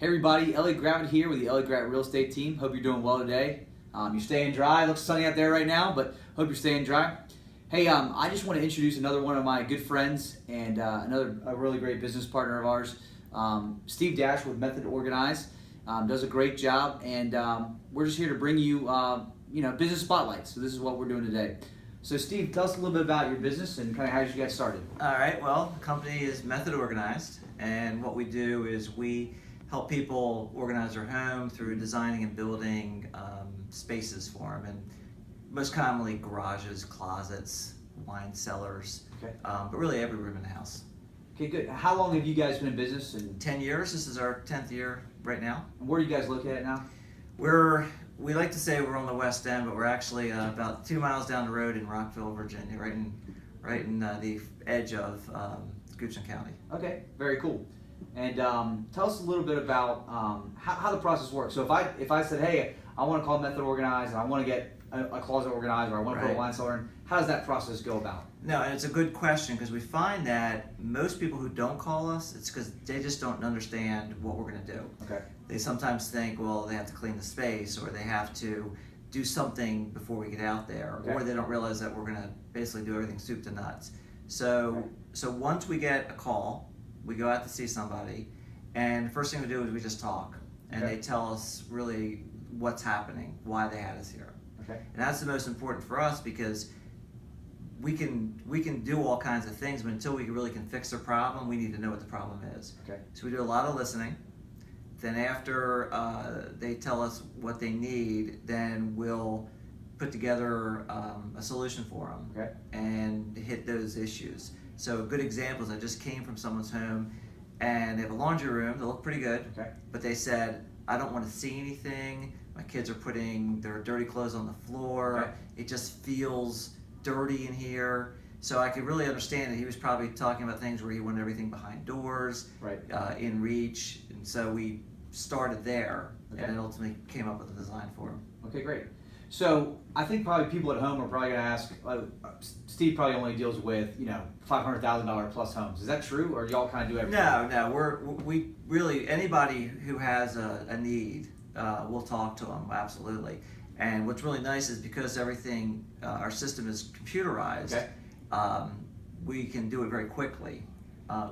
Hey everybody, Elliot Gravett here with the Elliot Gravett Real Estate Team. Hope you're doing well today. You're staying dry. It looks sunny out there right now, but hope you're staying dry. Hey, I just want to introduce another one of my good friends and a really great business partner of ours, Steve Dash with Method Organize. Does a great job, and we're just here to bring you, business spotlights. So this is what we're doing today. So Steve, tell us a little bit about your business and kind of how you got started. All right, well, the company is Method Organized, and what we do is we help people organize their home through designing and building spaces for them, and most commonly garages, closets, wine cellars, Okay. But really every room in the house. Okay, good. How long have you guys been in business? And 10 years, this is our 10th year right now. where are you guys located now? We like to say we're on the West End, but we're actually about 2 miles down the road in Rockville, Virginia, right in the edge of Goochland County. Okay, very cool. And tell us a little bit about how the process works. So if I said, hey, I want to call Method Organized and I want to get a closet organized or I want to put a Right. wine cellar in, how does that process go about? No, and it's a good question because we find that most people who don't call us, it's because they just don't understand what we're going to do. Okay. They sometimes think, well, they have to clean the space or they have to do something before we get out there, Okay. or they don't realize that we're going to basically do everything soup to nuts. So once we get a call, we go out to see somebody, and the first thing we do is we just talk, and Okay. they tell us really what's happening, why they had us here. Okay. And that's the most important for us because we can do all kinds of things, but until we really can fix their problem, we need to know what the problem is. Okay. So we do a lot of listening. Then after they tell us what they need, then we'll put together a solution for them Okay. and hit those issues. So a good example is I just came from someone's home and they have a laundry room that looked pretty good, Okay. but they said, I don't want to see anything. My kids are putting their dirty clothes on the floor. Okay. It just feels dirty in here. So I could really understand that he was probably talking about things where he wanted everything behind doors, Right. in reach. And so we started there, Okay. and then ultimately came up with a design for him. Okay, great. So I think probably people at home are probably going to ask, Steve probably only deals with, $500,000 plus homes. Is that true, or y'all kind of do everything? No, we really, anybody who has a need, we'll talk to them, absolutely. And what's really nice is because everything, our system is computerized, Okay. we can do it very quickly.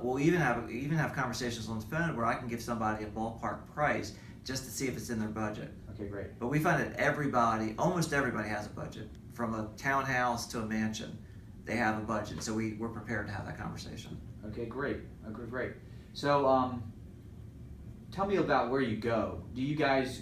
We'll even have conversations on the phone where I can give somebody a ballpark price just to see if it's in their budget. Okay, great. But we find that almost everybody has a budget. From a townhouse to a mansion, they have a budget. So we're prepared to have that conversation. Okay, great. Okay, great. So, tell me about where you go. Do you guys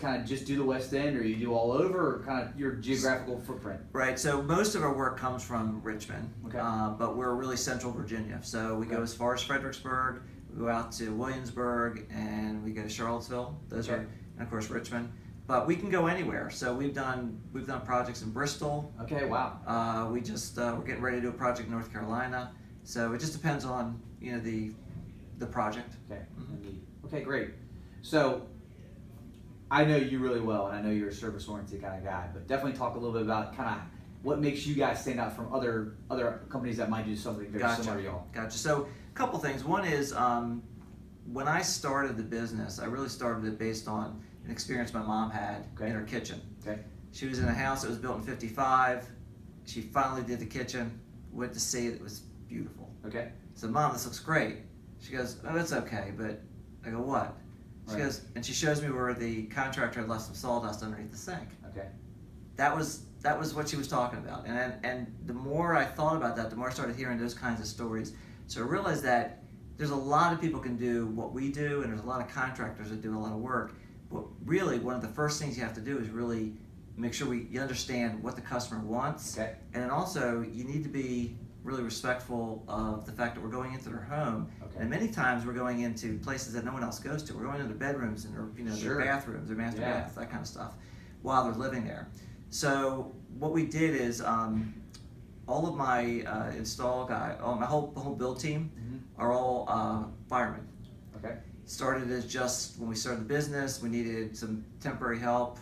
kind of just do the West End, or you do all over, or kind of your geographical footprint? Right, so most of our work comes from Richmond, Okay. but we're really central Virginia. So we go Okay. as far as Fredericksburg, we go out to Williamsburg, and we go to Charlottesville. Those Okay. are, and of course Richmond. But we can go anywhere. So we've done projects in Bristol. Okay, wow. We're getting ready to do a project in North Carolina. So it just depends on the project. Okay. Mhm. Okay, great. So, I know you really well, and I know you're a service-oriented kind of guy, but definitely talk a little bit about kind of what makes you guys stand out from other companies that might do something very similar to y'all. Gotcha. So a couple things. One is when I started the business, I really started it based on an experience my mom had Okay. in her kitchen. Okay. She was in a house that was built in '55. She finally did the kitchen, went to see it. It was beautiful. Okay. I said, Mom, this looks great. She goes, oh, it's okay, but I go, what? She Right. goes, and she shows me where the contractor had left some sawdust underneath the sink. Okay. That was what she was talking about. And the more I thought about that, the more I started hearing those kinds of stories. So I realized that there's a lot of people can do what we do, and there's a lot of contractors that do a lot of work. But really, one of the first things you have to do is really make sure you understand what the customer wants. Okay. And then also, you need to be really respectful of the fact that we're going into their home. Okay. And many times we're going into places that no one else goes to. We're going into their bedrooms and Sure. their bathrooms, their master Yeah. baths, that kind of stuff, while they're living there. So what we did is all of my my whole build team Mm-hmm. are all firemen. Okay. Started as just when we started the business, we needed some temporary help.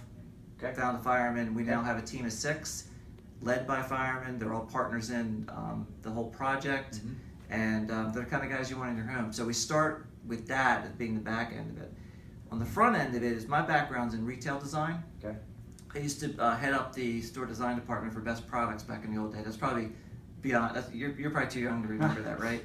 Okay. Found a fireman. We Okay. now have a team of 6, led by firemen. They're all partners in the whole project, Mhm. and they're the kind of guys you want in your home. So we start with that as being the back end of it. On the front end of it is my background's in retail design. Okay. I used to head up the store design department for Best Products back in the old days. That's probably beyond. You're probably too young to remember that, right?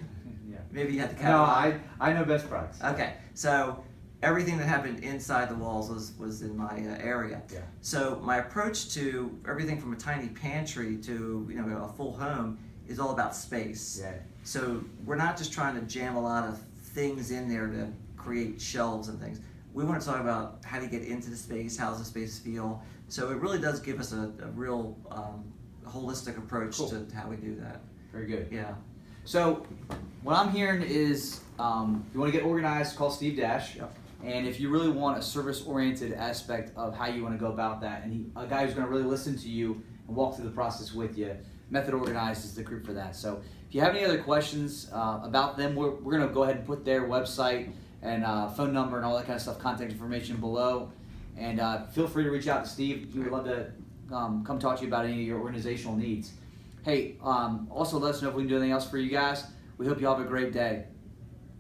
Yeah. Maybe you had the No, catalog. I know Best Products. Okay, so everything that happened inside the walls was in my area. Yeah. So my approach to everything from a tiny pantry to a full home is all about space. Yeah. So we're not just trying to jam a lot of things in there to create shelves and things. We want to talk about how do you get into the space, how does the space feel. So it really does give us a real holistic approach Cool. to how we do that. Very good. Yeah. So what I'm hearing is you want to get organized, call Steve Dash. Yep. And if you really want a service-oriented aspect of how you want to go about that, and a guy who's going to really listen to you and walk through the process with you, Method Organized is the group for that. So if you have any other questions about them, we're going to go ahead and put their website and phone number and all that kind of stuff, contact information below. And feel free to reach out to Steve. He would love to come talk to you about any of your organizational needs. Hey, also let us know if we can do anything else for you guys. We hope you all have a great day.